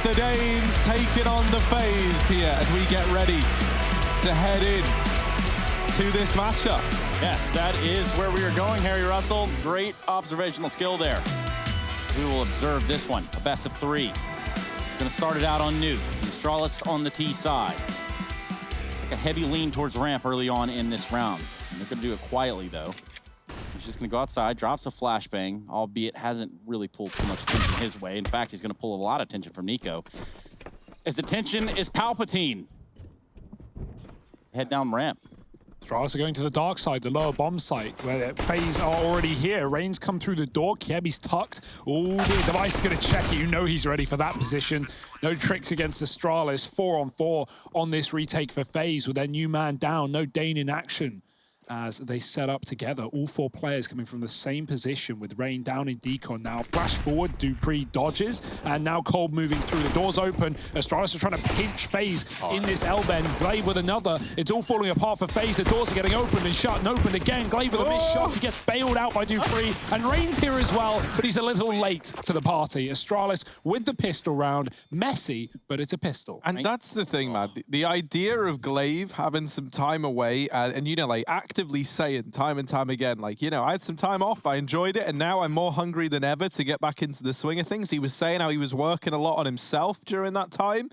the Danes taking on the FaZe here as we get ready to head in to this matchup. Yes, that is where we are going, Harry Russell. Great observational skill there. We will observe this one, a best of 3. Gonna start it out on Nuke. Astralis on the T side. It's like a heavy lean towards ramp early on in this round. And they're gonna do it quietly though. He's just gonna go outside, drops a flashbang, albeit hasn't really pulled too much attention his way. In fact, he's gonna pull a lot of attention from Nico. His attention is Palpatine. Head down ramp. Astralis are going to the dark side, the lower bomb site, where FaZe are already here. Rain's come through the door, Kiebi's tucked. Oh, the device is going to check it. You know he's ready for that position. No tricks against Astralis. 4-on-4 on this retake for FaZe with their new man down. No Dane in action as they set up together. All 4 players coming from the same position with Rain down in decon now. Flash forward, Dupree dodges, and now Kolb moving through. The door's open. Astralis are trying to pinch FaZe in this L-bend. Glaive with another. It's all falling apart for FaZe. The doors are getting opened and shut and opened again. Glaive with a missed shot. He gets bailed out by Dupree, and Rain's here as well, but he's a little late to the party. Astralis with the pistol round. Messy, but it's a pistol. And that's the thing, man. The idea of Glaive having some time away and you know, like, actively saying time and time again, like, you know, I had some time off, I enjoyed it, and now I'm more hungry than ever to get back into the swing of things. He was saying how he was working a lot on himself during that time.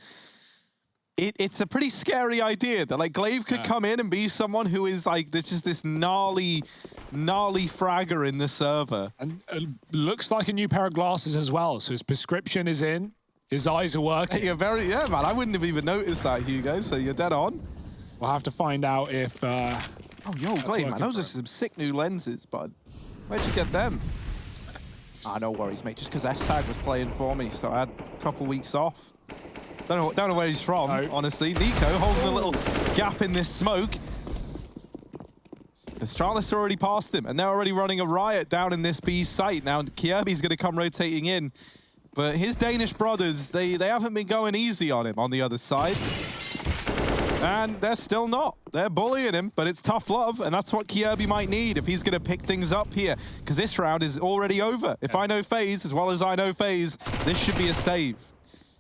It's a pretty scary idea that, like, Glaive could come in and be someone who is, like, there's just this gnarly fragger in the server. And looks like a new pair of glasses as well, so his prescription is in. His eyes are working. You're very, yeah, man, I wouldn't have even noticed that, Hugo, so you're dead on. We'll have to find out if... oh, yo, Glaive, man, those are some sick new lenses, bud. Where'd you get them? Ah, no worries, mate, just because S-Tag was playing for me, so I had a couple weeks off. Don't know where he's from, honestly. Nico holding a little gap in this smoke. Astralis are already past him, and they're already running a riot down in this B site. Now, Kiebi's going to come rotating in, but his Danish brothers, they haven't been going easy on him on the other side. And they're still not. They're bullying him, but it's tough love, and that's what Kiebi might need if he's going to pick things up here, because this round is already over. If I know FaZe as well as I know FaZe, this should be a save.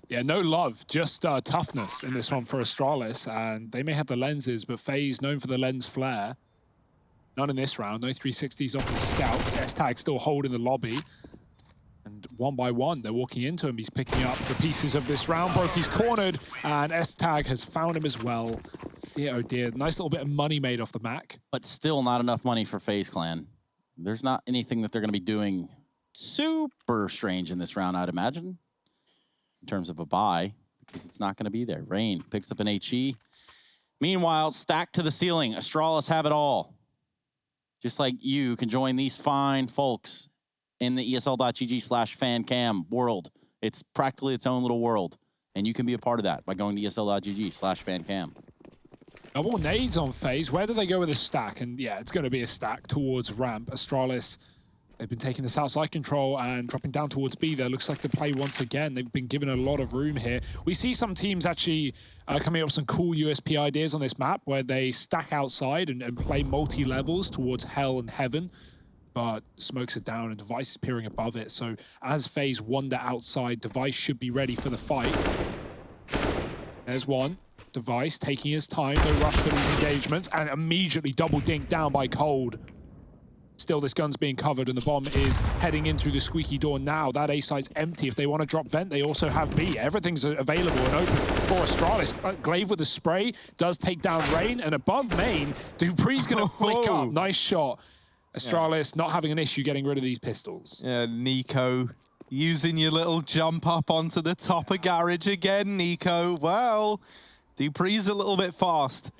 Yeah, no love, just toughness in this one for Astralis, and they may have the lenses, but FaZe known for the lens flare. None in this round, no 360s off the scout. S-Tag still holding the lobby. And one by one, they're walking into him. He's picking up the pieces of this round. Brokey's cornered, and S-Tag has found him as well. Dear, oh dear. Nice little bit of money made off the Mac. But still not enough money for FaZe Clan. There's not anything that they're going to be doing super strange in this round, I'd imagine, in terms of a buy, because it's not going to be there. Rain picks up an HE. Meanwhile, stacked to the ceiling, Astralis have it all. Just like you can join these fine folks in the ESL.gg/fancam world. It's practically its own little world. And you can be a part of that by going to ESL.gg/fancam. Double nades on FaZe. Where do they go with a stack? And yeah, it's going to be a stack towards ramp. Astralis, they've been taking the south side control and dropping down towards B there. Looks like the play once again. They've been given a lot of room here. We see some teams actually coming up with some cool USP ideas on this map where they stack outside and play multi-levels towards hell and heaven. But smokes are down and Device is peering above it. So as FaZe wander outside, Device should be ready for the fight. There's one. Device taking his time, no rush for these engagements, and immediately double dinked down by Cold. Still, this gun's being covered and the bomb is heading in through the squeaky door now. That A site's empty. If they want to drop vent, they also have B. Everything's available and open for Astralis. Glaive with the spray does take down Rain, and above main, Dupree's going to flick up. Nice shot. Astralis not having an issue getting rid of these pistols. Yeah, Nico using your little jump up onto the top of garage again, Nico. Well, Dupree's a little bit fast.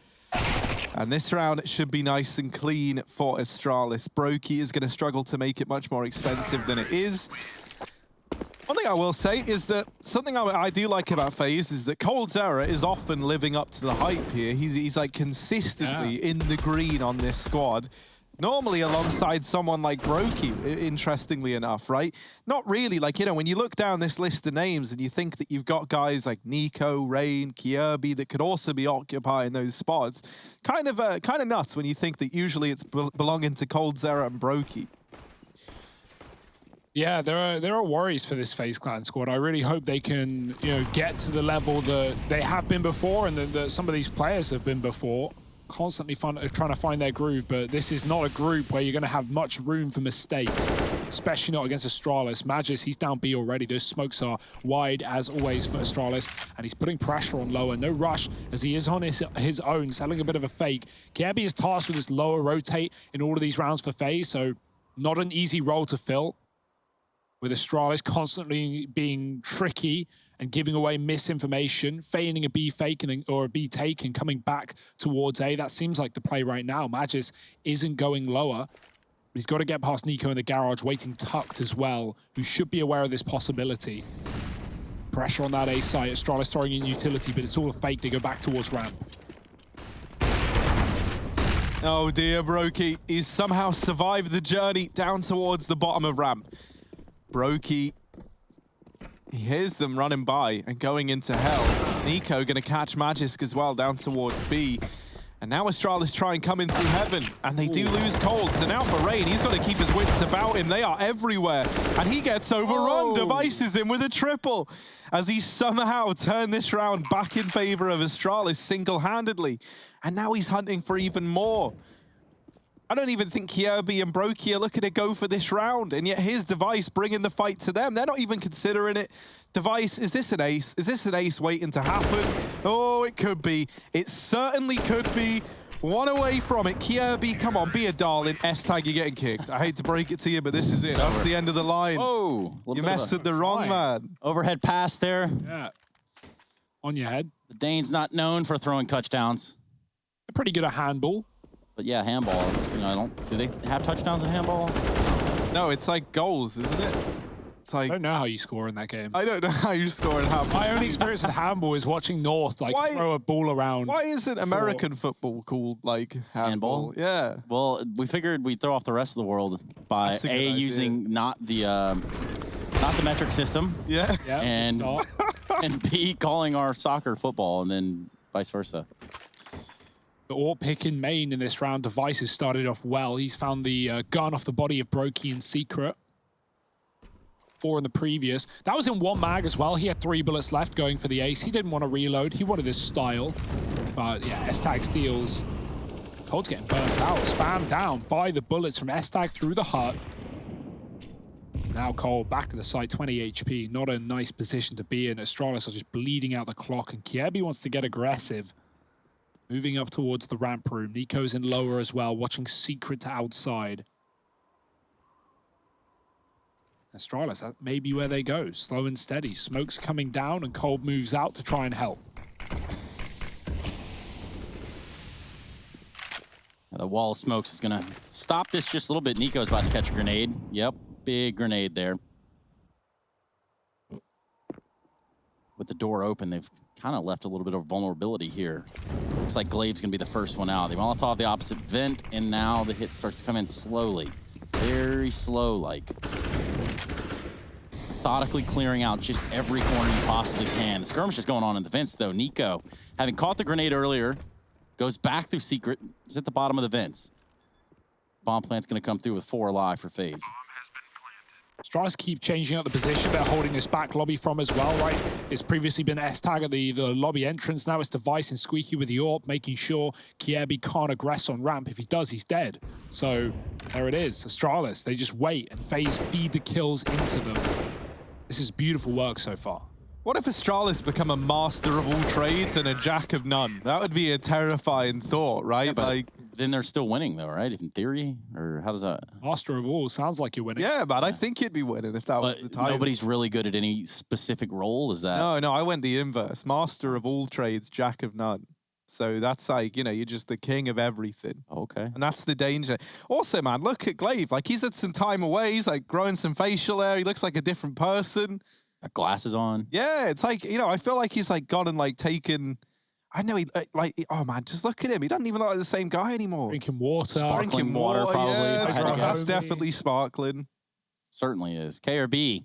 And this round should be nice and clean for Astralis. Brokey is going to struggle to make it much more expensive than it is. One thing I will say is that something I do like about FaZe is that coldzera is often living up to the hype here. He's like consistently in the green on this squad. Normally alongside someone like Brokey, interestingly enough, right? Not really, like, you know, when you look down this list of names and you think that you've got guys like Nico, Rain, Kiebi that could also be occupying those spots, kind of nuts when you think that usually it's belonging to coldzera and Brokey. Yeah, there are worries for this FaZe Clan squad. I really hope they can, get to the level that they have been before and that some of these players have been before. Constantly trying to find their groove, but this is not a group where you're going to have much room for mistakes, especially not against Astralis. Magis, he's down B already. Those smokes are wide as always for Astralis, and he's putting pressure on Lower. No rush as he is on his own, selling a bit of a fake. Kirby is tasked with this Lower rotate in all of these rounds for FaZe, so not an easy role to fill. With Astralis constantly being tricky and giving away misinformation, feigning a B fake or a B take and coming back towards A. That seems like the play right now. Magis isn't going lower. He's got to get past Nico in the garage, waiting tucked as well, who should be aware of this possibility. Pressure on that A site. Astralis throwing in utility, but it's all a fake. They go back towards ramp. Oh dear, Brokey. He's somehow survived the journey down towards the bottom of ramp. Brokey, he hears them running by and going into hell. Nico gonna catch Magisk as well down towards B. And now Astralis try and come in through heaven, and they do lose cold. So now for Rain, he's got to keep his wits about him. They are everywhere, and he gets overrun. Devices him with a triple as he somehow turned this round back in favor of Astralis single-handedly. And now he's hunting for even more. I don't even think Kirby and Brokey are looking to go for this round, and yet here's Device bringing the fight to them. They're not even considering it. Device, is this an ace? Is this an ace waiting to happen? Oh, it could be. It certainly could be. One away from it. Kirby, come on, be a darling. S-tag, you're getting kicked. I hate to break it to you, but this is it. That's the end of the line. Whoa. You messed with the wrong man. Overhead pass there. Yeah. On your head. The Dane's not known for throwing touchdowns. They're pretty good at handball. But yeah, handball. Do they have touchdowns in handball? No, it's like goals, isn't it? It's like, I don't know how you score in that game. I don't know how you score in handball. My only experience with handball is watching North throw a ball around. Why isn't American football called like handball? Yeah. Well, we figured we'd throw off the rest of the world by A, using not the metric system. Yeah. And B, calling our soccer football, and then vice versa. The AWP pick in main in this round. Device has started off well. He's found the gun off the body of Brokey in secret. 4 in the previous. That was in 1 mag as well. He had 3 bullets left going for the ace. He didn't want to reload. He wanted his style. But yeah, S-Tag steals. Cold's getting burnt out. Spammed down by the bullets from S-Tag through the hut. Now Cole back to the site, 20 HP. Not a nice position to be in. Astralis are just bleeding out the clock, and Kirby wants to get aggressive. Moving up towards the ramp room. Nico's in lower as well, watching secret to outside. Astralis, that may be where they go. Slow and steady. Smoke's coming down, and Cole moves out to try and help. The wall of smokes is going to stop this just a little bit. Nico's about to catch a grenade. Yep, big grenade there. With the door open, they've kind of left a little bit of vulnerability here. Looks like Glave's going to be the first one out. They Molotov the opposite vent, and now the hit starts to come in slowly. Very slow-like. Methodically clearing out just every corner you possibly can. The skirmish is going on in the vents, though. Nico, having caught the grenade earlier, goes back through secret. Is at the bottom of the vents. Bomb plant's going to come through with 4 alive for FaZe. Astralis keep changing up the position they're holding this back lobby from as well, right? It's previously been S-Tag at the lobby entrance. Now it's Device and Squeaky with the AWP, making sure Kirby can't aggress on ramp. If he does, he's dead. So there it is. Astralis, they just wait, and FaZe feed the kills into them. This is beautiful work so far. What if Astralis become a master of all trades and a jack of none? That would be a terrifying thought, right? Yeah, like, then they're still winning, though, right? In theory, or how does that? Master of all sounds like you're winning. Yeah, but I think you'd be winning if that was the time. Nobody's really good at any specific role, is that? No, I went the inverse. Master of all trades, jack of none. So that's like, you're just the king of everything. Okay. And that's the danger. Also, man, look at Glaive. Like, he's had some time away. He's like growing some facial hair. He looks like a different person. Got glasses on. Yeah, it's like, I feel like he's like gone and like taken. I know oh man, just look at him. He doesn't even look like the same guy anymore. Drinking water. Sparkling water, probably. Yeah, that's definitely sparkling. Certainly is. K or B?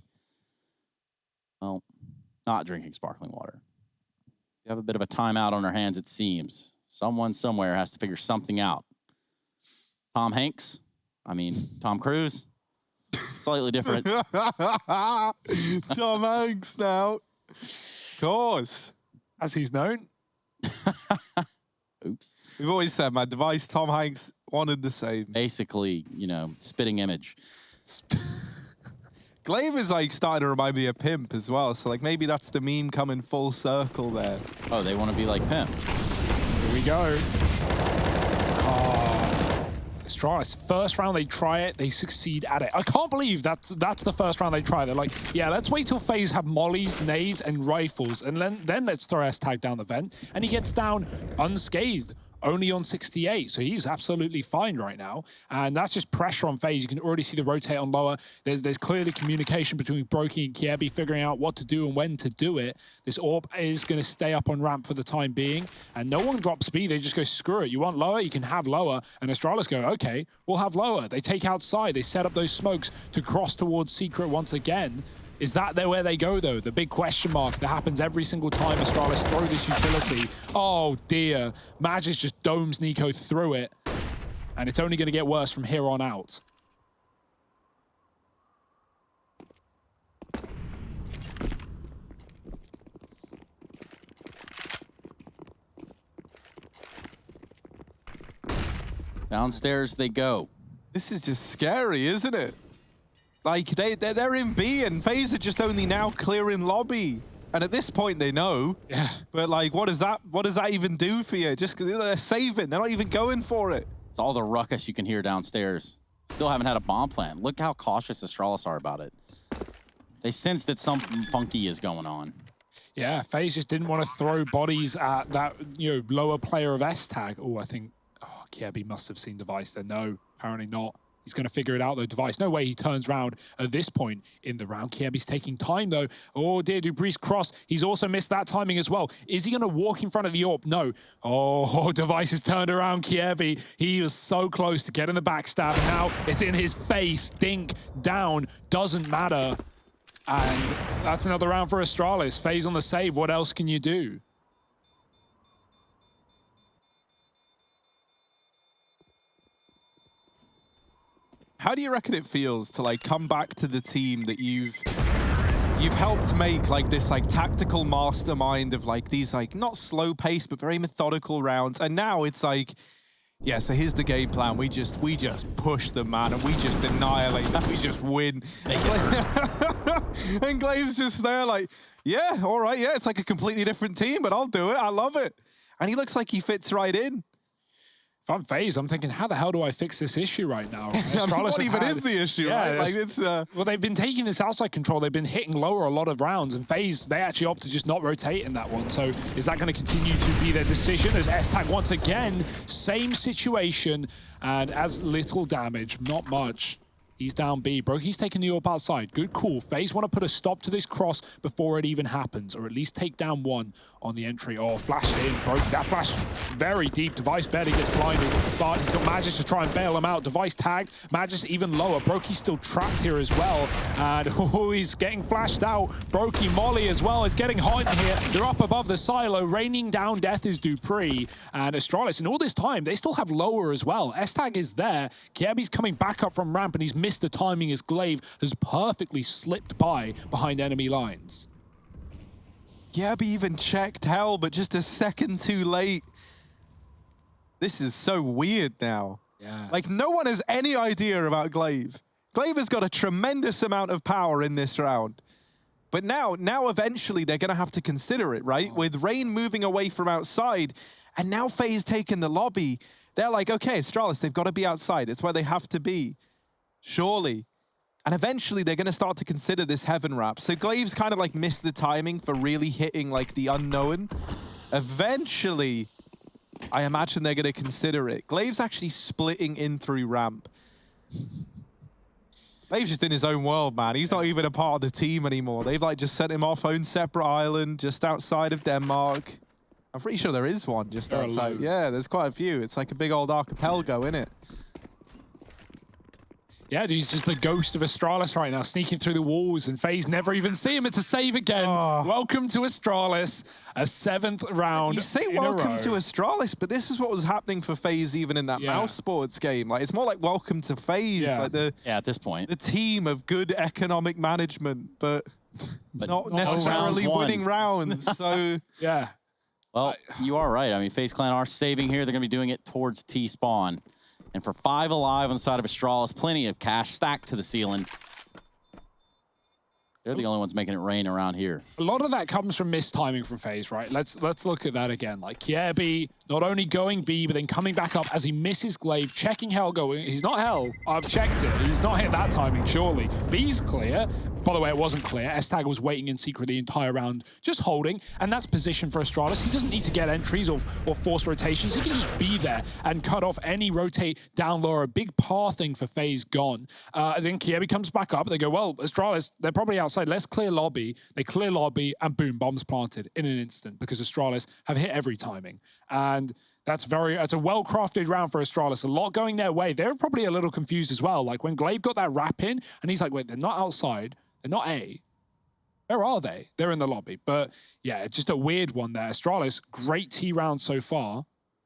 Well, not drinking sparkling water. You have a bit of a timeout on our hands, it seems. Someone somewhere has to figure something out. Tom Cruise? Slightly different. Tom Hanks now. Of course. As he's known. Oops. We've always said, man, Device, Tom Hanks, one and the same. Basically, you know, spitting image. Glaive is like starting to remind me of Pimp as well. So like maybe that's the meme coming full circle there. Oh, they want to be like Pimp. Here we go. Astralis, first round they try it, they succeed at it. I can't believe that's the first round they try. They're like, yeah, let's wait till FaZe have mollies, nades, and rifles, and then let's throw S-Tag down the vent. And he gets down unscathed, only on 68, so he's absolutely fine right now. And that's just pressure on FaZe. You can already see the rotate on lower. There's clearly communication between Brokey and Kiebi figuring out what to do and when to do it. This AWP is going to stay up on ramp for the time being, and no one drops B. They just go, screw it. You want lower? You can have lower. And Astralis go, okay, we'll have lower. They take outside. They set up those smokes to cross towards Secret once again. Is that where they go, though? The big question mark that happens every single time Astralis throw this utility. Oh, dear. Magis just domes Nico through it, and it's only going to get worse from here on out. Downstairs they go. This is just scary, isn't it? Like, they're in B, and FaZe are just only now clearing lobby. And at this point, they know. Yeah. But, like, what does that even do for you? Just 'cause they're saving. They're not even going for it. It's all the ruckus you can hear downstairs. Still haven't had a bomb plant. Look how cautious Astralis are about it. They sense that something funky is going on. Yeah, FaZe just didn't want to throw bodies at that, lower player of S-Tag. Oh, I think, Kiebi must have seen Device there. No, apparently not. He's going to figure it out, though. Device, no way he turns around at this point in the round. Kiebi's taking time, though. Oh, dear, Dupree's cross. He's also missed that timing as well. Is he going to walk in front of the AWP? No. Oh, Device has turned around Kiebi. He was so close to getting the backstab. Now it's in his face. Dink down. Doesn't matter. And that's another round for Astralis. FaZe on the save. What else can you do? How do you reckon it feels to like come back to the team that you've helped make like this like tactical mastermind of like these like not slow paced but very methodical rounds, and now it's like, yeah, so here's the game plan. We just push them, man, and we just annihilate them. We just win. And Glaive's just there like, yeah, all right, yeah, it's like a completely different team, but I'll do it. I love it. And he looks like he fits right in. If I'm FaZe, I'm thinking, how the hell do I fix this issue right now? What even is the issue, right? Like it's well, they've been taking this outside control. They've been hitting lower a lot of rounds, and FaZe, they actually opt to just not rotate in that one. So is that going to continue to be their decision? As S-Tag once again, same situation, and as little damage, not much. He's down B. Brokey's taking the AWP outside. Good call. FaZe want to put a stop to this cross before it even happens, or at least take down one on the entry. Oh, flashed in. Brokey, that flash very deep. Device barely gets blinded, but he's got Magis to try and bail him out. Device tagged. Magis even lower. Brokey's still trapped here as well. And he's getting flashed out. Brokey, Molly as well is getting hot in here. They're up above the silo. Raining down death is Dupree and Astralis. And all this time, they still have lower as well. S-Tag is there. Kiebi's coming back up from ramp, and he's missed the timing as Glaive has perfectly slipped by behind enemy lines. Kiebi even checked hell, but just a second too late. This is so weird now. Yeah. Like, no one has any idea about Glaive. Glaive has got a tremendous amount of power in this round. But now eventually they're going to have to consider it, right? With Rain moving away from outside, and now FaZe taking the lobby, they're like, okay, Astralis, they've got to be outside. It's where they have to be. Surely. And eventually they're going to start to consider this heaven wrap. So Glaive's kind of like missed the timing for really hitting like the unknown. Eventually, I imagine they're going to consider it. Glaive's actually splitting in through ramp. Glaive's just in his own world, man. He's not even a part of the team anymore. They've like just sent him off own separate island just outside of Denmark. I'm pretty sure there is one just outside. Yeah, there's quite a few. It's like a big old archipelago, isn't it? Yeah, dude, he's just the ghost of Astralis right now, sneaking through the walls, and FaZe never even see him. It's a save again. Oh. Welcome to Astralis, a 7th round. You say welcome to Astralis, but this is what was happening for FaZe even in that mouse sports game. Like, it's more like welcome to FaZe. Yeah. Like at this point. the team of good economic management, but not necessarily rounds winning rounds. So yeah. Well, you are right. I mean, FaZe Clan are saving here. They're going to be doing it towards T-spawn. And for 5 alive on the side of Astralis, plenty of cash stacked to the ceiling. They're the only ones making it rain around here. A lot of that comes from mistiming from FaZe, right? Let's look at that again. Like, Kierby not only going B, but then coming back up as he misses Glaive, checking Hell going. He's not Hell. I've checked it. He's not hit that timing, surely. B's clear. By the way, it wasn't clear. S-Tag was waiting in secret the entire round, just holding, and that's position for Astralis. He doesn't need to get entries or force rotations. He can just be there and cut off any rotate down low. A big pathing for FaZe gone. Then Kierby comes back up. They go, well, Astralis, they're probably outside. Let's clear lobby. They clear lobby, and boom, bombs planted in an instant because Astralis have hit every timing. And that's a well-crafted round for Astralis. A lot going their way. They're probably a little confused as well. Like when Glaive got that wrap in, and he's like, wait, they're not outside. They're not A. Where are they? They're in the lobby. But yeah, it's just a weird one there. Astralis, great T round so far.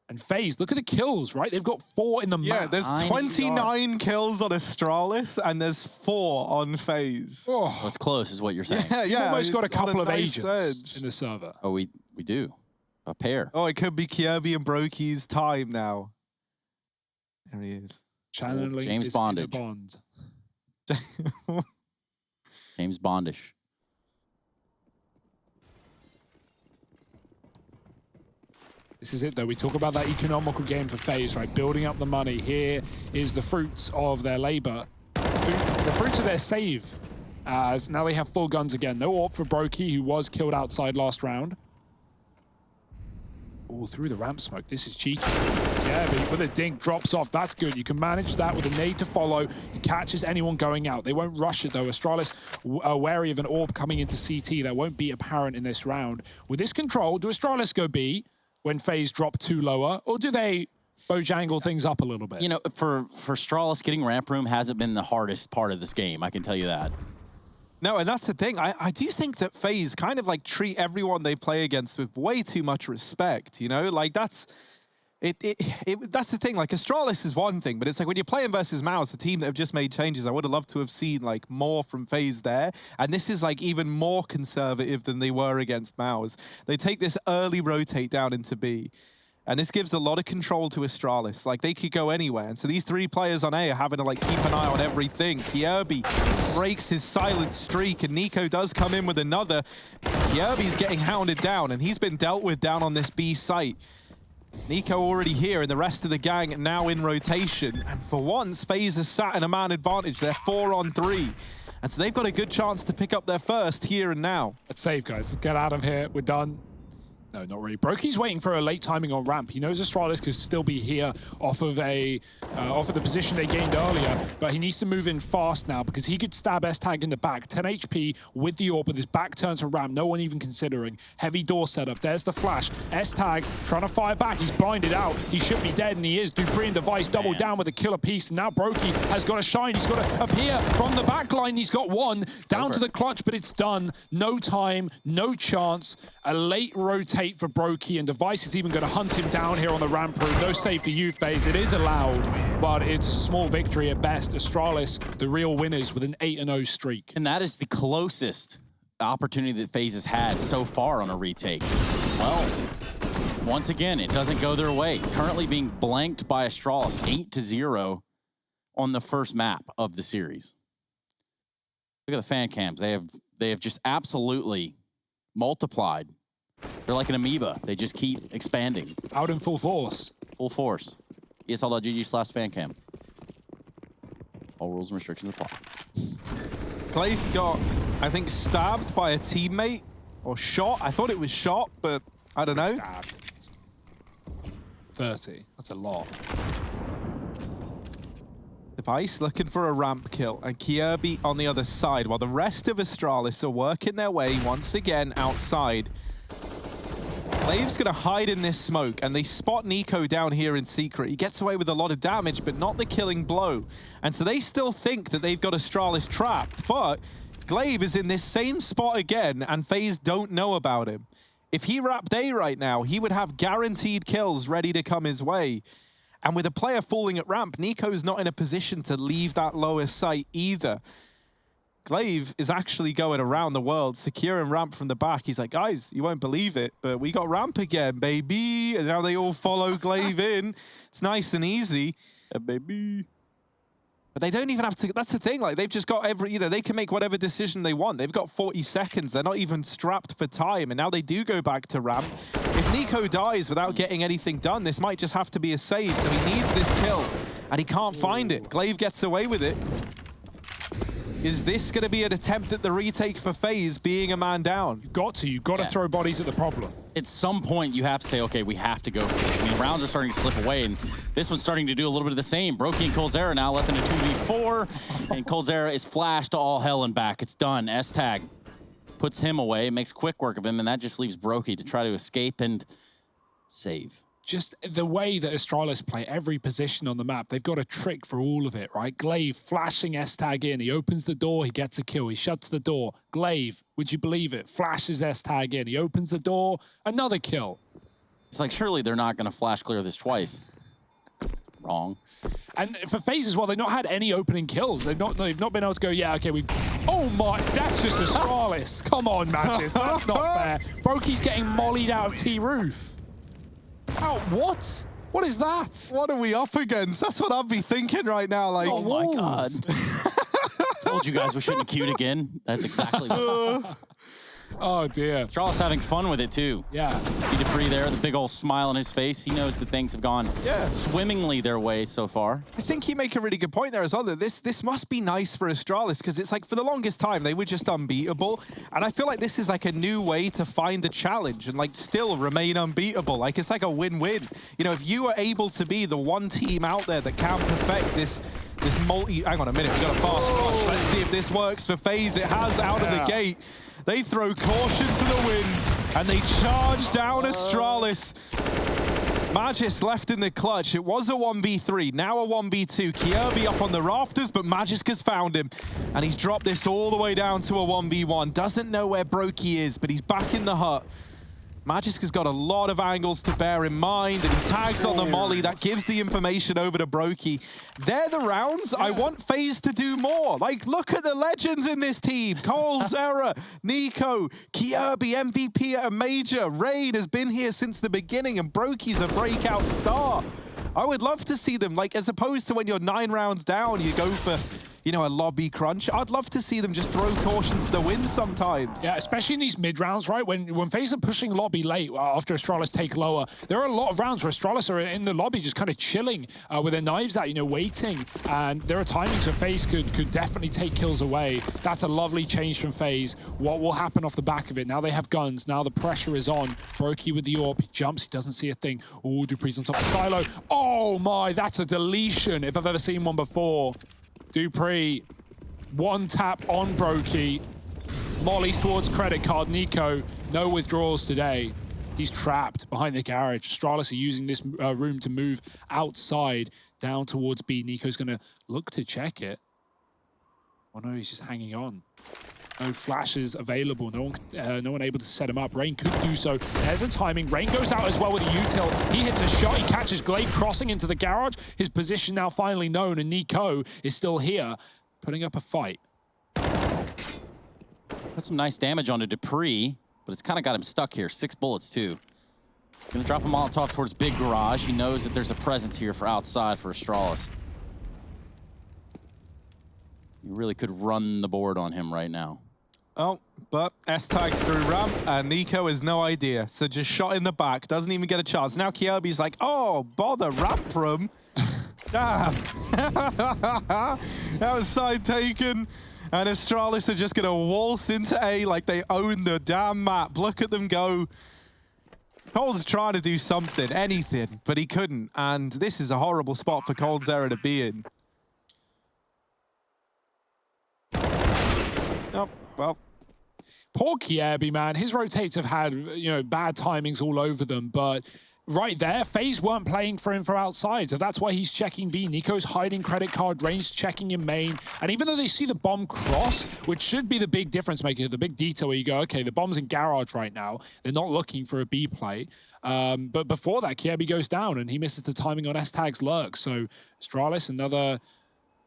And FaZe, look at the kills, right? They've got 4 in the map. yeah, there's 29 kills on Astralis and there's 4 on FaZe. Oh, What's close is what you're saying. Yeah, almost got a it's not couple of nice agents edge. in the server. Oh, we do. A pair. Oh, it could be Kierby and Brokey's time now. There he is. Channeling James is in a Bondage. Bond. James Bondish. This is it, though. We talk about that economical game for FaZe, right? Building up the money. Here is the fruits of their labor. The fruits of their save. As now they have full guns again. No AWP for Brokey, who was killed outside last round. Oh, through the ramp smoke. This is cheeky. Yeah, but with a dink, drops off. That's good. You can manage that with a nade to follow. He catches anyone going out. They won't rush it, though. Astralis are wary of an AWP coming into CT. That won't be apparent in this round. With this control, do Astralis go B when FaZe drop 2 lower, or do they bojangle things up a little bit? You know, for Astralis, getting ramp room hasn't been the hardest part of this game. I can tell you that. No, and that's the thing. I do think that FaZe kind of like treat everyone they play against with way too much respect, you know? Like that's that's the thing. Like Astralis is one thing, but it's like when you're playing versus Mouse, the team that have just made changes, I would have loved to have seen like more from FaZe there. And this is like even more conservative than they were against Mouse. They take this early rotate down into B. And this gives a lot of control to Astralis. Like, they could go anywhere. And so these 3 players on A are having to, like, keep an eye on everything. Kierby breaks his silent streak, and Nico does come in with another. Kierby's getting hounded down, and he's been dealt with down on this B site. Nico already here, and the rest of the gang now in rotation. And for once, FaZe has sat in a man advantage. They're 4 on 3. And so they've got a good chance to pick up their first here and now. Let's save, guys. Let's get out of here. We're done. No, not really. Brokey's waiting for a late timing on ramp. He knows Astralis could still be here off of the position they gained earlier, but he needs to move in fast now because he could stab S-Tag in the back. 10 HP with the AWP with his back turned to ramp. No one even considering. Heavy door setup. There's the flash. S-Tag trying to fire back. He's blinded out. He should be dead, and he is. Dupree and Device double down with a killer piece. And now Brokey has got to shine. He's got to appear from the back line. He's got one down to the clutch, but it's done. No time, no chance. A late rotate for Brokey, and Device is even going to hunt him down here on the ramp room. No save for you, FaZe. It is allowed, but it's a small victory at best. Astralis, the real winners with an 8-0 streak. And that is the closest opportunity that FaZe has had so far on a retake. Well, once again, it doesn't go their way. Currently being blanked by Astralis, 8-0 on the first map of the series. Look at the fan cams. They have just absolutely multiplied. They're like an amoeba. They just keep expanding. Out in full force. Full force. ESL.gg/fancam. All rules and restrictions apply. Glaive got, I think, stabbed by a teammate or shot. I thought it was shot, but I don't know. Stabbed. 30. That's a lot. Device looking for a ramp kill, and Kierby on the other side, while the rest of Astralis are working their way once again outside. Glaive's gonna hide in this smoke, and they spot Nico down here in secret. He gets away with a lot of damage, but not the killing blow. And so they still think that they've got Astralis trapped, but Glaive is in this same spot again, and FaZe don't know about him. If he wrapped A right now, he would have guaranteed kills ready to come his way. And with a player falling at ramp, Nico's not in a position to leave that lower site either. Glaive is actually going around the world, securing ramp from the back. He's like, guys, you won't believe it, but we got ramp again, baby. And now they all follow Glaive in. It's nice and easy. Yeah, baby. But they don't even have to, that's the thing, like they've just got they can make whatever decision they want. They've got 40 seconds. They're not even strapped for time. And now they do go back to ramp. If Nico dies without getting anything done, this might just have to be a save. So he needs this kill and he can't find it. Glaive gets away with it. Is this going to be an attempt at the retake for FaZe, being a man down? You've got to throw bodies at the problem. At some point, you have to say, okay, we have to go for it. I mean, rounds are starting to slip away, and this one's starting to do a little bit of the same. Brokey and coldzera now left in a 2v4, and coldzera is flashed to all hell and back. It's done. S-tag puts him away, makes quick work of him, and that just leaves Brokey to try to escape and save. Just the way that Astralis play every position on the map, they've got a trick for all of it, right? Glaive flashing S-tag in. He opens the door, he gets a kill. He shuts the door. Glaive, would you believe it? Flashes S-tag in. He opens the door, another kill. It's like, surely they're not going to flash clear this twice. Wrong. And for FaZe as well, they've not had any opening kills. They've not been able to go, yeah, okay, oh my, that's just Astralis. Come on, Matches, that's not fair. Brokey's getting mollied out of T-roof. Oh, what? What is that? What are we up against? That's what I'd be thinking right now. Like, oh my God. Told you guys we shouldn't cute again. That's exactly what. Oh, dear. Astralis having fun with it, too. Yeah. See Dupree there, the big old smile on his face. He knows that things have gone swimmingly their way so far. I think you make a really good point there as well, that this must be nice for Astralis, because it's like for the longest time, they were just unbeatable. And I feel like this is like a new way to find a challenge and like still remain unbeatable. Like it's like a win-win. You know, if you are able to be the one team out there that can perfect this multi... Hang on a minute, we got a fast launch. Let's see if this works for FaZe. It has out of the gate. They throw caution to the wind, and they charge down Astralis. Magis left in the clutch. It was a 1v3, now a 1v2. Kierby up on the rafters, but Magisk has found him, and he's dropped this all the way down to a 1v1. Doesn't know where Brokey is, but he's back in the hut. Magisk has got a lot of angles to bear in mind, and he tags on the molly. That gives the information over to Brokey. They're the rounds. I want FaZe to do more. Like, look at the legends in this team. coldzera, Nico, Kierby, MVP at a major. Rain has been here since the beginning, and Brokey's a breakout star. I would love to see them, like, as opposed to when you're 9 rounds down, you go for, you know, a lobby crunch. I'd love to see them just throw caution to the wind sometimes. Yeah, especially in these mid rounds, right? When FaZe are pushing lobby late after Astralis take lower, there are a lot of rounds where Astralis are in the lobby just kind of chilling with their knives out, you know, waiting. And there are timings where FaZe could definitely take kills away. That's a lovely change from FaZe. What will happen off the back of it? Now they have guns. Now the pressure is on. Brokey with the AWP. He jumps. He doesn't see a thing. Oh, Dupree's on top of Silo. Oh my, that's a deletion if I've ever seen one before. Dupree, one tap on Brokey. Molly's towards credit card. Nico, no withdrawals today. He's trapped behind the garage. Astralis are using this room to move outside down towards B. Nico's going to look to check it. Oh no, he's just hanging on. No flashes available. No one able to set him up. Rain could do so. There's a timing. Rain goes out as well with a util. He hits a shot. He catches Glaive crossing into the garage. His position now finally known, and Nico is still here, putting up a fight. Put some nice damage onto Dupree, but it's kind of got him stuck here. 6 bullets, too. He's going to drop a Molotov towards Big Garage. He knows that there's a presence here for outside for Astralis. You really could run the board on him right now. Oh, but S-tags through ramp, and Nico has no idea. So just shot in the back, doesn't even get a chance. Now Kierby's like, oh, bother, ramp room. Damn. That was side taken. And Astralis are just going to waltz into A like they own the damn map. Look at them go. Cold's trying to do something, anything, but he couldn't. And this is a horrible spot for coldzera to be in. Oh, well, Poor Kiebi, man. His rotates have had, you know, bad timings all over them, but right there, FaZe weren't playing for him from outside, so that's why he's checking B. Nico's hiding credit card range, checking in main, and even though they see the bomb cross, which should be the big difference maker, the big detail where you go, okay, the bomb's in garage right now, they're not looking for a B play, but before that, Kiebi goes down, and he misses the timing on S-Tag's lurk, so Astralis, another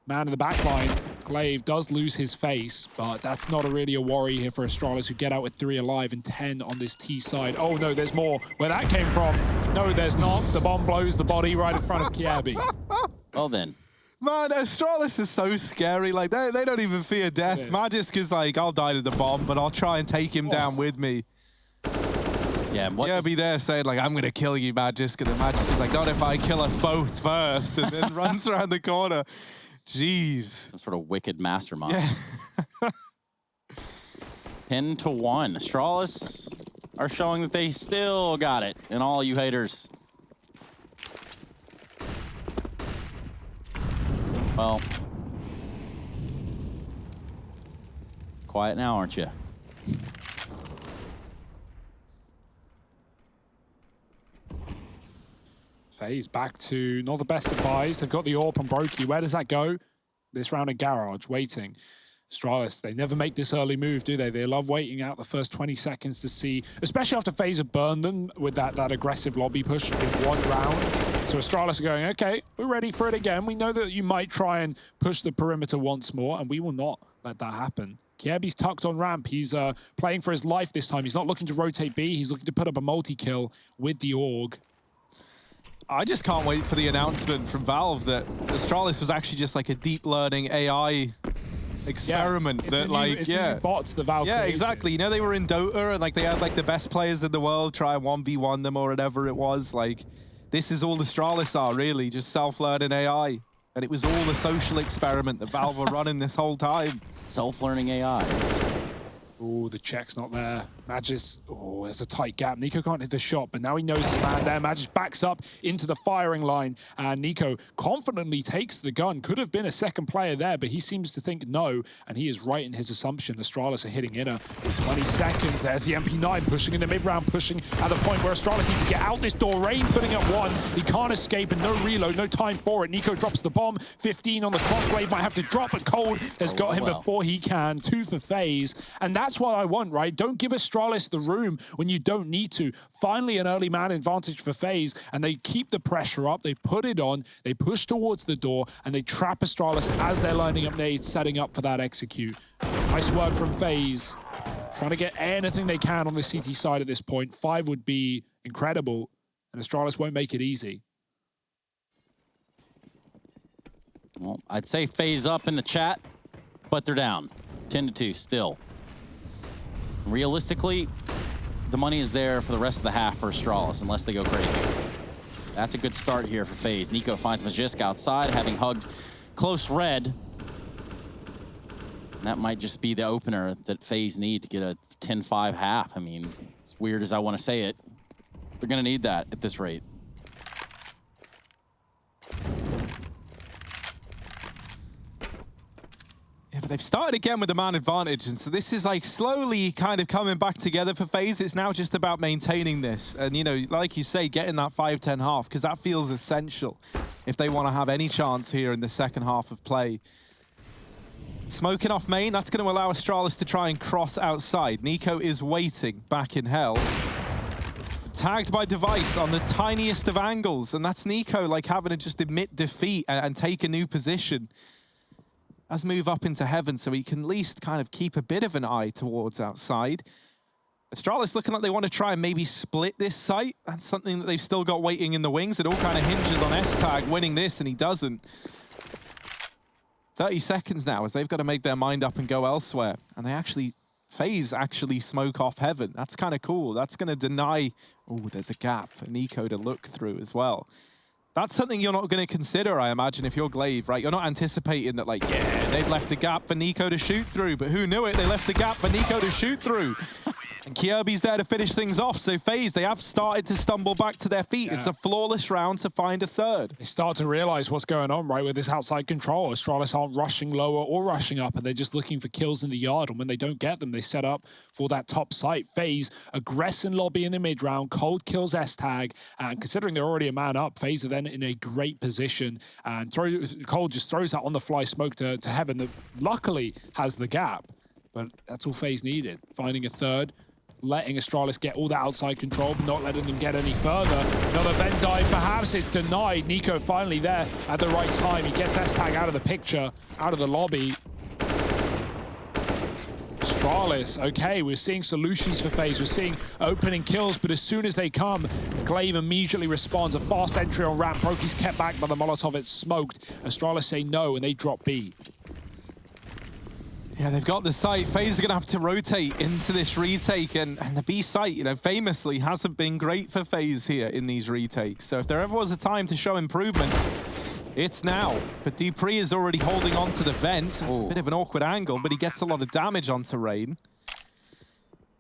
man in the back line. Glaive does lose his face, but that's not really a worry here for Astralis, who get out with 3 alive and 10 on this T side. Oh no, there's more. Where that came from? No, there's not. The bomb blows the body right in front of Kiebi. Well then. Man, Astralis is so scary. Like, they don't even fear death. Magisk is like, I'll die to the bomb, but I'll try and take him down with me. Yeah, and what be there saying, like, I'm going to kill you, Magisk. And then Magisk is like, not if I kill us both first. And then runs around the corner. Jeez. Some sort of wicked mastermind. Yeah. 10-1. Astralis are showing that they still got it. And all you haters. Well. Quiet now, aren't you? FaZe back to not the best of buys. They've got the AWP on Brokey. Where does that go? This round of garage, waiting. Astralis, they never make this early move, do they? They love waiting out the first 20 seconds to see, especially after FaZe have burned them with that aggressive lobby push in one round. So Astralis are going, okay, we're ready for it again. We know that you might try and push the perimeter once more, and we will not let that happen. Kiebi's tucked on ramp. He's playing for his life this time. He's not looking to rotate B. He's looking to put up a multi-kill with the AUG. I just can't wait for the announcement from Valve that Astralis was actually just like a deep learning AI experiment. Yeah, that like, it's new bots the Valve Yeah, created. exactly. You know, they were in Dota and like they had like the best players in the world try and 1v1 them or whatever it was. Like, this is all Astralis are, really, just self-learning AI. And it was all a social experiment that Valve were running this whole time. Self-learning AI. Oh, the check's not there. Magis, oh, there's a tight gap. Nico can't hit the shot, but now he knows his man there. Magis backs up into the firing line, and Nico confidently takes the gun. Could have been a second player there, but he seems to think no, and he is right in his assumption. The Astralis are hitting inner with 20 seconds. There's the MP9 pushing in the mid-round, pushing at the point where Astralis need to get out this door. Rain putting up 1. He can't escape, and no reload, no time for it. Nico drops the bomb. 15 on the clock. Blade might have to drop, but Cold has got him before he can. 2 for FaZe, and that's what I want, right? Don't give Astralis the room when you don't need to. Finally, an early man advantage for FaZe, and they keep the pressure up. They put it on. They push towards the door, and they trap Astralis as they're lining up nades, setting up for that execute. Nice work from FaZe. Trying to get anything they can on the CT side at this point. 5 would be incredible, and Astralis won't make it easy. Well, I'd say FaZe up in the chat, but they're down. 10-2 still. Realistically, the money is there for the rest of the half for Astralis, unless they go crazy. That's a good start here for FaZe. Nico finds Magisk outside, having hugged close red. That might just be the opener that FaZe need to get a 10-5 half. I mean, as weird as I want to say it, they're going to need that at this rate. Yeah, but they've started again with the man advantage, and so this is like slowly kind of coming back together for FaZe. It's now just about maintaining this, and you know, like you say, getting that 5-10 half, because that feels essential if they want to have any chance here in the second half of play. Smoking off main, that's going to allow Astralis to try and cross outside. Nico is waiting back in hell. Tagged by Device on the tiniest of angles, and that's Nico like having to just admit defeat and take a new position. Let's move up into heaven so he can at least kind of keep a bit of an eye towards outside. Astralis looking like they want to try and maybe split this site. That's something that they've still got waiting in the wings. It all kind of hinges on S-Tag winning this, and he doesn't. 30 seconds now as they've got to make their mind up and go elsewhere. And they actually, FaZe actually smoke off heaven. That's kind of cool. That's going to deny, oh, there's a gap for Nico to look through as well. That's something you're not going to consider, I imagine, if you're Glaive, right? You're not anticipating that, like, yeah, they've left a gap for Nico to shoot through, but who knew it? They left the gap for Nico to shoot through. And Kirby's there to finish things off. So FaZe, they have started to stumble back to their feet. Yeah. It's a flawless round to find a third. They start to realize what's going on, right, with this outside control. Astralis aren't rushing lower or rushing up, and they're just looking for kills in the yard. And when they don't get them, they set up for that top site. FaZe, aggressing lobby in the mid round. Cold kills S-Tag. And considering they're already a man up, FaZe are then in a great position. And Cold just throws that on the fly smoke to heaven that luckily has the gap. But that's all FaZe needed. Finding a third, letting Astralis get all that outside control, but not letting them get any further. Another vent dive, perhaps it's denied. Nico finally there at the right time. He gets S-Tag out of the picture, out of the lobby. Astralis, okay, we're seeing solutions for FaZe. We're seeing opening kills, but as soon as they come, Glaive immediately responds. A fast entry on ramp. Broky's kept back by the Molotov. It's smoked. Astralis say no, and they drop B. Yeah, they've got the site. FaZe are going to have to rotate into this retake, and the B site, you know, famously hasn't been great for FaZe here in these retakes. So if there ever was a time to show improvement, it's now. But Dupree is already holding on to the vent. That's a bit of an awkward angle, but he gets a lot of damage onto Rain.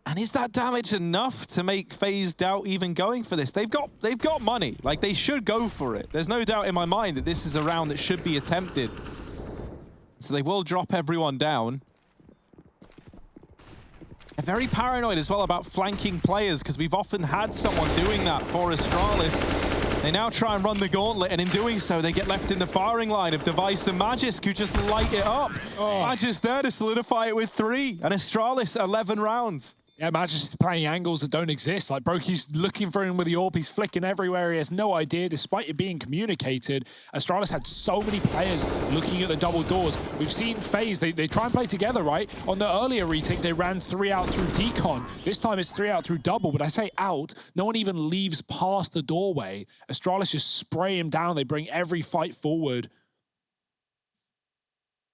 And is that damage enough to make FaZe doubt even going for this? They've got money. Like, they should go for it. There's no doubt in my mind that this is a round that should be attempted. So they will drop everyone down. They're very paranoid as well about flanking players, because we've often had someone doing that for Astralis. They now try and run the gauntlet, and in doing so, they get left in the firing line of Device and Magisk, who just light it up. Magisk there to solidify it with 3, and Astralis 11 rounds. Yeah, Magisk is playing angles that don't exist. Like, Broky's looking for him with the AWP. He's flicking everywhere. He has no idea, despite it being communicated. Astralis had so many players looking at the double doors. We've seen FaZe, they try and play together, right? On the earlier retake, they ran 3 out through decon. This time it's 3 out through double, but I say out, no one even leaves past the doorway. Astralis just spray him down. They bring every fight forward.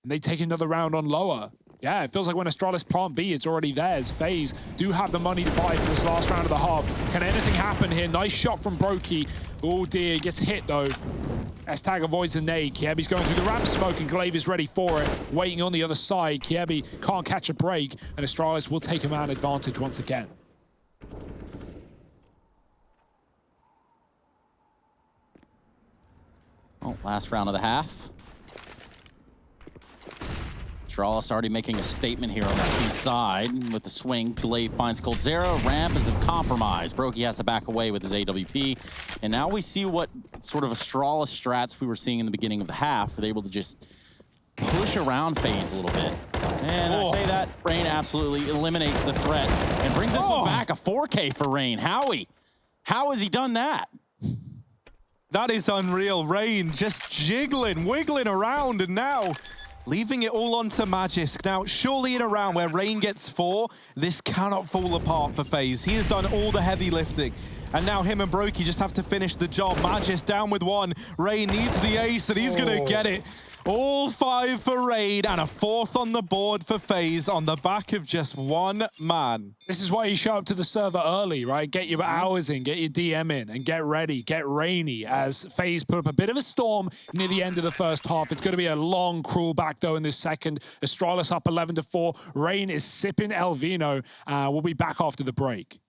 And they take another round on lower. Yeah, it feels like when Astralis plant B, it's already theirs. FaZe do have the money to buy for this last round of the half. Can anything happen here? Nice shot from Brokey. Oh dear, gets hit though. S-Tag avoids the nade. Kiebi's going through the ramp smoke, and Glaive is ready for it. Waiting on the other side. Kiebi can't catch a break, and Astralis will take a man advantage once again. Oh, last round of the half. Astralis already making a statement here on that B side with the swing. Glaive finds Cold Zero. Ramp is a compromise. Brokey has to back away with his AWP. And now we see what sort of Astralis strats we were seeing in the beginning of the half. They're able to just push around FaZe a little bit. And I say that Rain absolutely eliminates the threat and brings this one back. A 4K for Rain. Howie, how has he done that? That is unreal. Rain just jiggling, wiggling around, and now leaving it all onto Magisk. Now, surely in a round where Rain gets 4, this cannot fall apart for FaZe. He has done all the heavy lifting. And now him and Brokey just have to finish the job. Magisk down with 1. Rain needs the ace, and he's going to get it. All 5 for Rain, and a 4th on the board for FaZe on the back of just 1 man. This is why you show up to the server early, right? Get your hours in, get your DM in, and get ready, get rainy, as FaZe put up a bit of a storm near the end of the first half. It's going to be a long crawl back, though, in this second. Astralis up 11-4. Rain is sipping El Vino. We'll be back after the break.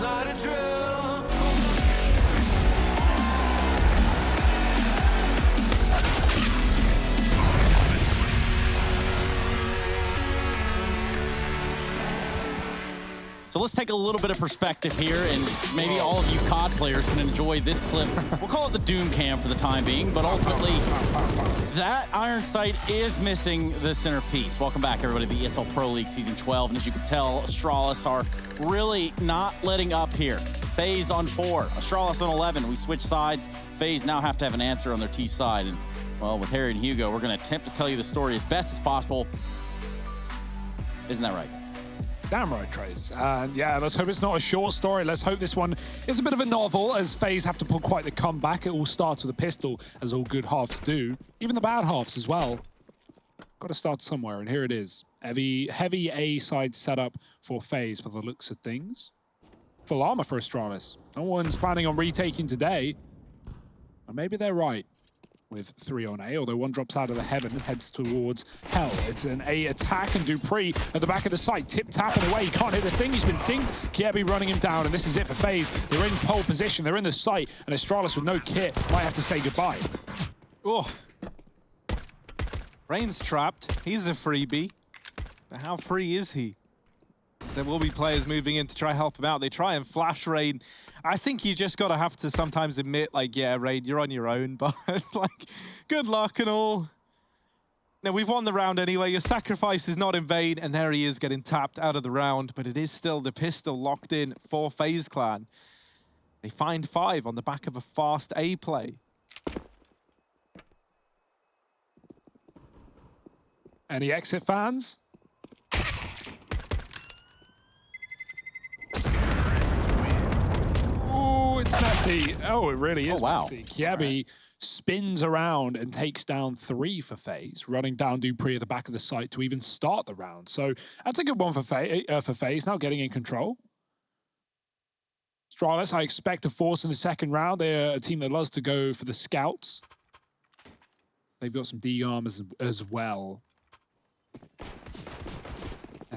not a drill. So let's take a little bit of perspective here, and maybe all of you COD players can enjoy this clip. We'll call it the Doom Cam for the time being, but ultimately, that iron sight is missing the centerpiece. Welcome back, everybody, to the ESL Pro League Season 12. And as you can tell, Astralis are really not letting up here. FaZe on 4, Astralis on 11. We switch sides. FaZe now have to have an answer on their T side. And, well, with Harry and Hugo, we're going to attempt to tell you the story as best as possible. Isn't that right, guys? Damn right, Trace. And yeah, let's hope it's not a short story. Let's hope this one is a bit of a novel, as FaZe have to pull quite the comeback. It all starts with a pistol, as all good halves do. Even the bad halves as well. Got to start somewhere, and here it is. Heavy A-side setup for FaZe, by the looks of things. Full armor for Astralis. No one's planning on retaking today. Or maybe they're right. With 3 on A, although one drops out of the heaven and heads towards hell. It's an A attack, and Dupree at the back of the site, tip-tapping away. He can't hit a thing. He's been dinged. Kiebi running him down, and this is it for FaZe. They're in pole position. They're in the site, and Astralis with no kit might have to say goodbye. Oh. Rain's trapped. He's a freebie. But how free is he? There will be players moving in to try help him out. They try and flash Rain. I think you just gotta have to sometimes admit, like, yeah, Rain, you're on your own, but like, good luck and all. Now, we've won the round anyway. Your sacrifice is not in vain, and there he is getting tapped out of the round, but it is still the pistol locked in for FaZe Clan. They find 5 on the back of a fast A play. Any exit fans? Oh, it's messy. Oh, it really is messy. Kiebi spins around and takes down 3 for FaZe, running down Dupree at the back of the site to even start the round. So that's a good one for FaZe, now getting in control. Astralis, I expect to force in the second round. They're a team that loves to go for the scouts. They've got some D-arm as well.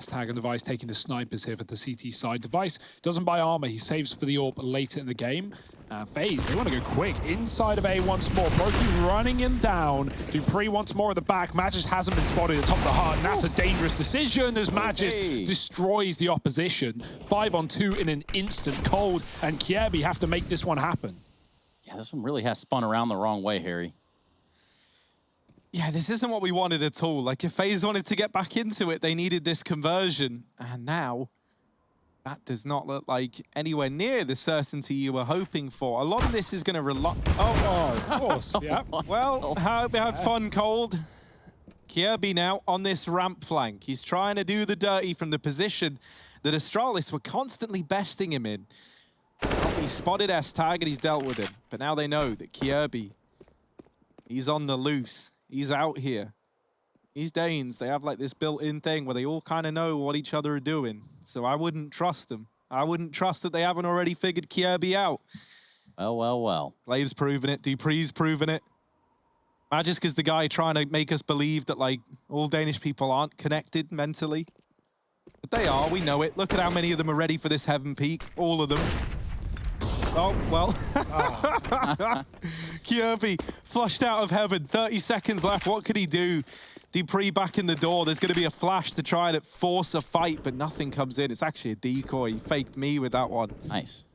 Tag and Device taking the snipers here for the CT side. Device doesn't buy armor. He saves for the AWP later in the game. FaZe, they want to go quick. Inside of A once more. Brokey running him down. Dupree once more at the back. Magis hasn't been spotted at the top of the heart, and that's a dangerous decision as Magis destroys the opposition. 5 on 2 in an instant. Cold and Kiebi have to make this one happen. Yeah, this one really has spun around the wrong way, Harry. Yeah, this isn't what we wanted at all. Like, if FaZe wanted to get back into it, they needed this conversion. And now, that does not look like anywhere near the certainty you were hoping for. A lot of this is going to rely... Oh, of course, yeah. Well, hope you had fun, Cold. Kiebi now on this ramp flank. He's trying to do the dirty from the position that Astralis were constantly besting him in. He spotted S-Tag and he's dealt with him. But now they know that Kiebi, he's on the loose. He's out here. These Danes, they have like this built-in thing where they all kind of know what each other are doing. So I wouldn't trust them. I wouldn't trust that they haven't already figured Kiebi out. Well, well, well. Glave's proven it. Dupree's proven it. Magisk is the guy trying to make us believe that like all Danish people aren't connected mentally. But they are, we know it. Look at how many of them are ready for this heaven peak. All of them. Oh, well. Kiebi flushed out of heaven. 30 seconds left. What could he do? Dupree back in the door. There's going to be a flash to try and force a fight, but nothing comes in. It's actually a decoy. He faked me with that one. Nice.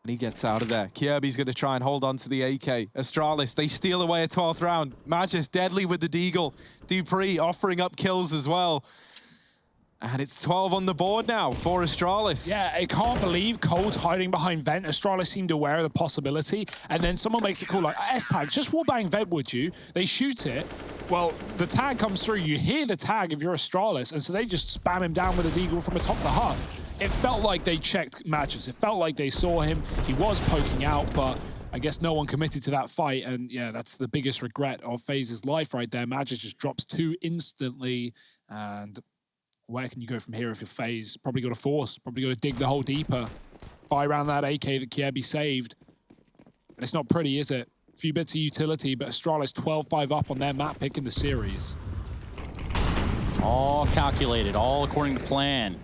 And he gets out of there. Kiebi's going to try and hold on to the AK. Astralis, they steal away a 12th round. Magis deadly with the deagle. Dupree offering up kills as well. And it's 12 on the board now for Astralis. Yeah, I can't believe Cold's hiding behind Vent. Astralis seemed aware of the possibility. And then someone makes a call like, S-Tag, just wallbang Vent, would you? They shoot it. Well, the tag comes through. You hear the tag if you're Astralis. And so they just spam him down with a deagle from the top of the heart. It felt like they checked matches. It felt like they saw him. He was poking out, but I guess no one committed to that fight. And yeah, that's the biggest regret of FaZe's life right there. Magis just drops 2 instantly. And where can you go from here if you're FaZe? Probably got to force, probably got to dig the hole deeper. Buy around that AK that Kiebi saved. And it's not pretty, is it? A few bits of utility, but Astralis 12-5 up on their map pick in the series. All calculated, all according to plan.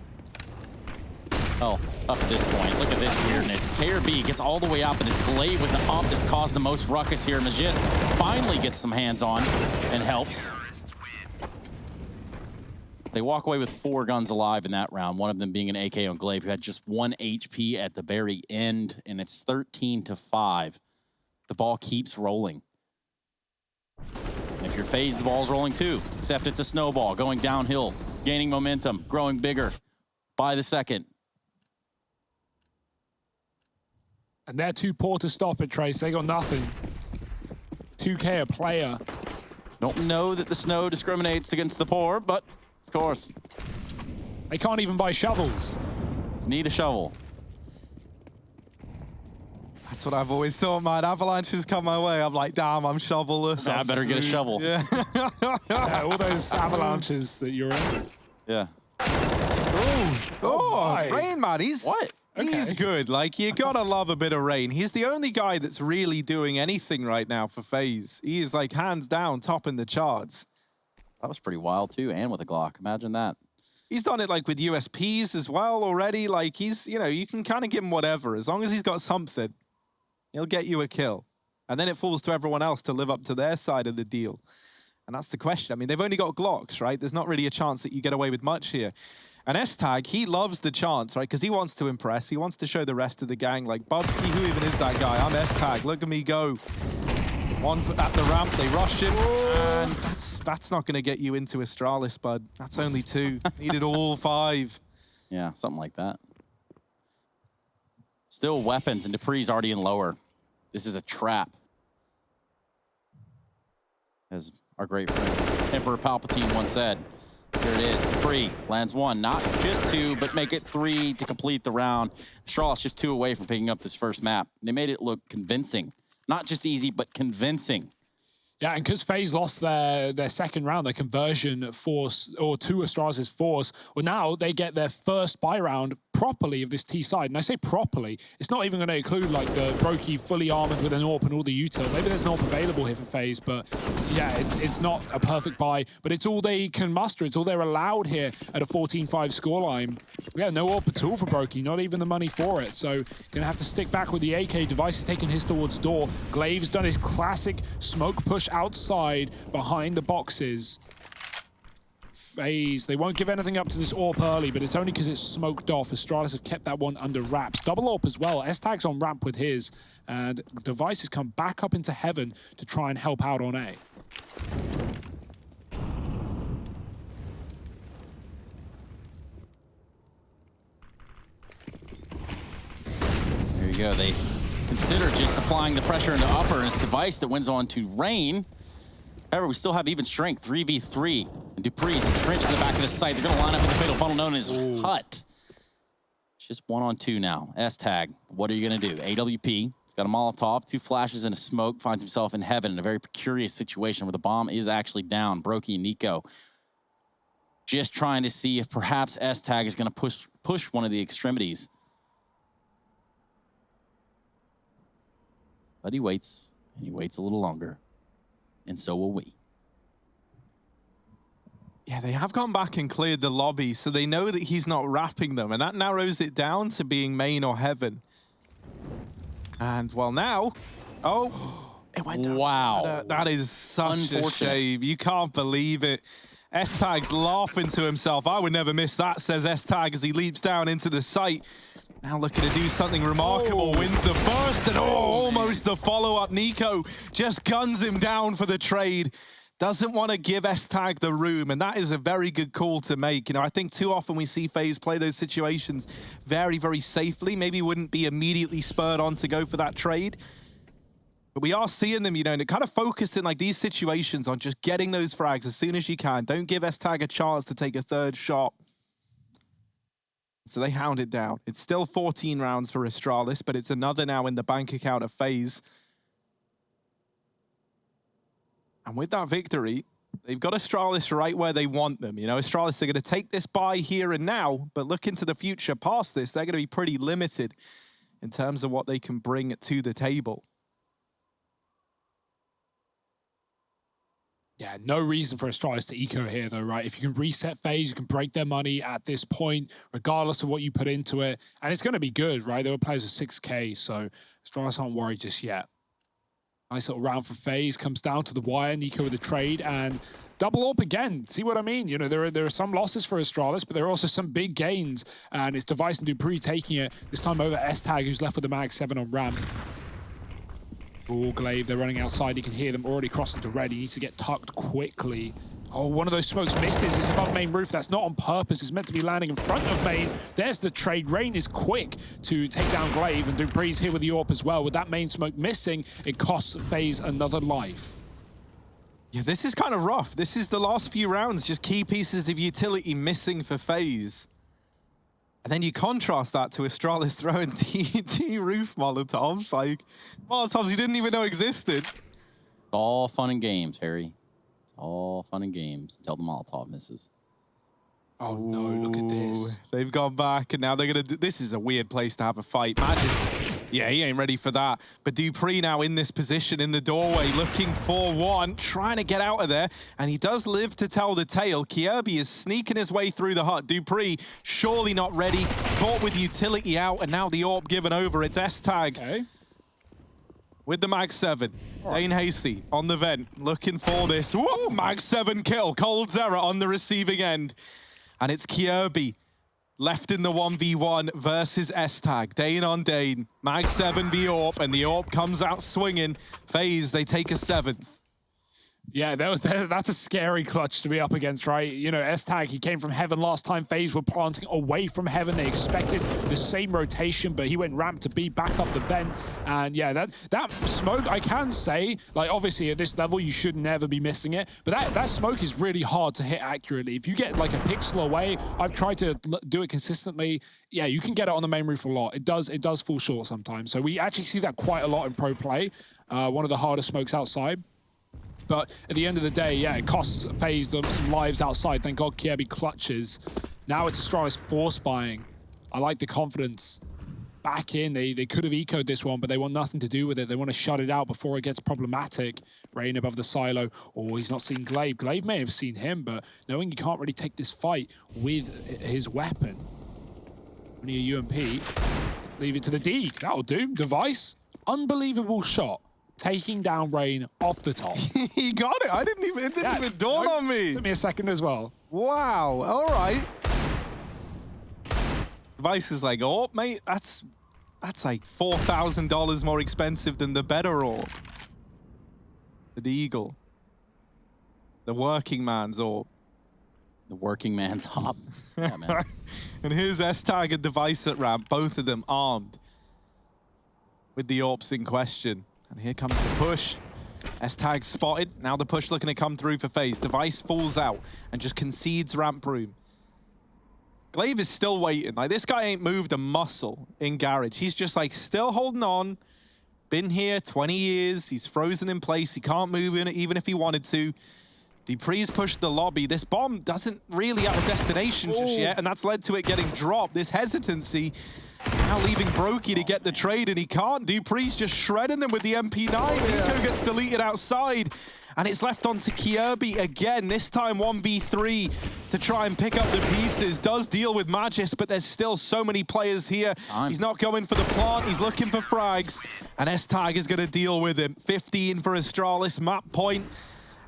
Oh, up at this point. Look at this weirdness. KRB gets all the way up, and it's Glaive with the ump that's caused the most ruckus here. Magisk finally gets some hands on and helps. They walk away with 4 guns alive in that round, one of them being an AK on Glaive, who had just 1 HP at the very end, and it's 13-5. The ball keeps rolling. And if you're FaZe, the ball's rolling too, except it's a snowball going downhill, gaining momentum, growing bigger by the second. And they're too poor to stop it, Trace. They got nothing. 2K a player. Don't know that the snow discriminates against the poor, but of course. They can't even buy shovels. Need a shovel. That's what I've always thought, man. Avalanches come my way. I'm like, damn, I'm shovelless. I better get a shovel. Yeah. Yeah, all those avalanches that you're in. Yeah. Oh, Rain, man. He's What? He's good. Like, you gotta love a bit of Rain. He's the only guy that's really doing anything right now for FaZe. He is, like, hands down topping the charts. That was pretty wild too, and with a Glock. Imagine that. He's done it, like, with USPs as well already. Like, he's, you know, you can kind of give him whatever. As long as he's got something, he'll get you a kill. And then it falls to everyone else to live up to their side of the deal. And that's the question. I mean, they've only got Glocks, right? There's not really a chance that you get away with much here. And S-Tag, he loves the chance, right? Because he wants to impress. He wants to show the rest of the gang, like, Bubsky, who even is that guy? I'm S-Tag. Look at me go. One at the ramp, they rush him. And that's not going to get you into Astralis, bud. That's only 2. Needed all 5. Yeah, something like that. Still weapons, and Dupree's already in lower. This is a trap. As our great friend Emperor Palpatine once said. There it is, Dupree lands 1, not just 2, but make it 3 to complete the round. Astralis just 2 away from picking up this first map. They made it look convincing. Not just easy, but convincing. Yeah, and because FaZe lost their second round, their conversion force, or to Astralis' force, well, now they get their first buy round properly of this T side. And I say properly, it's not even going to include like the Brokey fully armored with an AWP and all the util. Maybe there's an AWP available here for FaZe, but yeah, it's not a perfect buy, but it's all they can muster. It's all they're allowed here at a 14-5 scoreline. Yeah, no AWP at all for Brokey, not even the money for it. So gonna have to stick back with the AK. Device is taking his towards door. Glaive's done his classic smoke push outside behind the boxes. FaZe, they won't give anything up to this AWP early, but it's only because it's smoked off. Astralis have kept that one under wraps. Double AWP as well. S-Tag's on ramp with his, and Device has come back up into heaven to try and help out on A. There you go. They consider just applying the pressure into upper, and it's Device that wins on to Rain. However, we still have even strength, 3v3. And Dupree's entrenched in the back of the site. They're going to line up in the fatal funnel known as Hut. It's just 1-on-2 now. S-Tag, what are you going to do? AWP, it's got a Molotov, 2 flashes and a smoke, finds himself in heaven in a very precarious situation where the bomb is actually down. Brokey and Nico just trying to see if perhaps S-Tag is going to push one of the extremities. But he waits, and he waits a little longer. And so will we. Yeah, they have gone back and cleared the lobby, so they know that he's not wrapping them, and that narrows it down to being main or heaven. And, well, now... Oh, it went down. Wow. That is such a shame. You can't believe it. S-Tag's laughing to himself. I would never miss that, says S-Tag as he leaps down into the site. Now looking to do something remarkable, wins the first, and almost the follow-up. Nico just guns him down for the trade. Doesn't want to give S-Tag the room, and that is a very good call to make. You know, I think too often we see FaZe play those situations very, very safely. Maybe wouldn't be immediately spurred on to go for that trade. But we are seeing them, you know, and kind of focusing like these situations on just getting those frags as soon as you can. Don't give S-Tag a chance to take a third shot. So they hound it down. It's still 14 rounds for Astralis, but it's another now in the bank account of FaZe. And with that victory, they've got Astralis right where they want them. You know, Astralis are going to take this bye here and now, but look into the future past this, they're going to be pretty limited in terms of what they can bring to the table. Yeah, no reason for Astralis to eco here, though, right? If you can reset FaZe, you can break their money at this point, regardless of what you put into it. And it's going to be good, right? There were players with 6K, so Astralis aren't worried just yet. Nice little round for FaZe. Comes down to the wire. Nico with the trade and double up again. See what I mean? You know, there are some losses for Astralis, but there are also some big gains. And it's Device and Dupree taking it, this time over S-Tag, who's left with the mag 7 on ramp. Oh, Glaive, they're running outside. You can hear them already crossing to red. He needs to get tucked quickly. Oh, one of those smokes misses. It's above main roof. That's not on purpose. It's meant to be landing in front of main. There's the trade. Rain is quick to take down Glaive, and Dupree's here with the AWP as well. With that main smoke missing, it costs FaZe another life. Yeah, this is kind of rough. This is the last few rounds, just key pieces of utility missing for FaZe. And then you contrast that to Astralis throwing T roof Molotovs, like Molotovs you didn't even know existed. It's all fun and games, Harry. It's all fun and games until the Molotov misses. Oh no, look at this. They've gone back and now they're gonna do, this is a weird place to have a fight. Magic, yeah, he ain't ready for that. But Dupree now in this position in the doorway, looking for one, trying to get out of there. And he does live to tell the tale. Kirby is sneaking his way through the hut. Dupree, surely not ready. Caught with utility out, and now the AWP given over. It's S-Tag. Okay. With the mag 7. Dane Hasty on the vent, looking for this. Whoop, mag 7 kill. Cold Zera on the receiving end. And it's Kirby left in the 1v1 versus S-Tag. Dane on Dane. Mag 7 v AWP, and the AWP comes out swinging. FaZe, they take a 7th. Yeah, that's a scary clutch to be up against, right? You know, S-Tag, he came from Heaven last time. FaZe were planting away from Heaven. They expected the same rotation, but he went ramp to B, back up the vent. And yeah, that smoke, I can say, like obviously at this level, you should never be missing it. But that smoke is really hard to hit accurately. If you get like a pixel away, I've tried to do it consistently. Yeah, you can get it on the main roof a lot. It does fall short sometimes. So we actually see that quite a lot in pro play. One of the hardest smokes outside. But at the end of the day, yeah, it costs FaZe them some lives outside. Thank God Kirby clutches. Now it's Astralis force buying. I like the confidence. Back in, they could have ecoed this one, but they want nothing to do with it. They want to shut it out before it gets problematic. Rain above the silo. Oh, he's not seen Glaive. Glaive may have seen him, but knowing you can't really take this fight with his weapon. Only a UMP. Leave it to the D. That'll do. Device. Unbelievable shot. Taking down Rain off the top. He got it. It didn't even dawn on me. Took me a second as well. Wow. All right. Device is like, oh, mate, that's like $4,000 more expensive than the better AWP. The Eagle. The working man's AWP. The working man's hop. Yeah, man. And here's S-Tag and Device at ramp, both of them armed with the AWPs in question. And here comes the push. S-Tag spotted. Now the push looking to come through for FaZe. Device falls out and just concedes ramp room. Glaive is still waiting. Like, this guy ain't moved a muscle in Garage. He's just like still holding on. Been here 20 years. He's frozen in place. He can't move in it even if he wanted to. Dupree's pushed the lobby. This bomb doesn't really have a destination just yet, and that's led to it getting dropped. This hesitancy now leaving Brokey to get the trade, and he can't. Dupree's just shredding them with the MP9. Nico gets deleted outside, and it's left onto Kirby again, this time 1v3 to try and pick up the pieces. Does deal with Magis, but there's still so many players here. He's not going for the plant. He's looking for frags, and S-Tag is going to deal with him. 15 for Astralis, map point.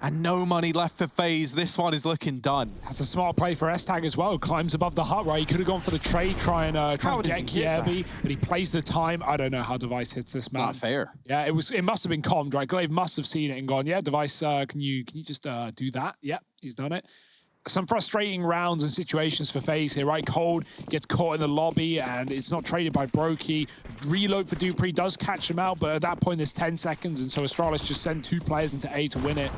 And no money left for FaZe. This one is looking done. That's a smart play for S-Tag as well. Climbs above the hut, right? He could have gone for the trade, try and get Kirby, but he plays the time. I don't know how Device hits this man. It's not fair. Yeah, it must have been calmed, right? Glaive must have seen it and gone, yeah, Device, can you just do that? Yeah, he's done it. Some frustrating rounds and situations for FaZe here, right? Cold gets caught in the lobby and it's not traded by Brokey. Reload for Dupree does catch him out, but at that point there's 10 seconds, and so Astralis just send 2 players into A to win it.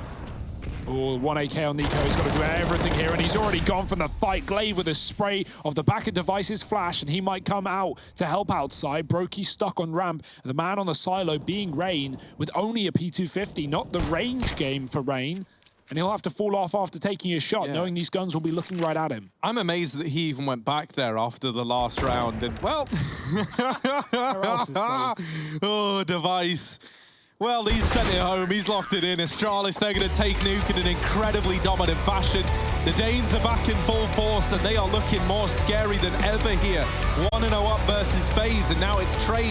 Oh, 1 AK on Nico. He's got to do everything here, and he's already gone from the fight. Glaive with a spray of the back of Device's flash, and he might come out to help outside. Brokey stuck on ramp. And the man on the silo being Rain with only a P250, not the range game for Rain. And he'll have to fall off after taking a shot, knowing these guns will be looking right at him. I'm amazed that he even went back there after the last round. And, well, Where else is safe? Oh, Device Well, he's sent it home. He's locked it in. Astralis, they're going to take Nuke in an incredibly dominant fashion. The Danes are back in full force, and they are looking more scary than ever here. 1-0 up versus FaZe, and now it's Train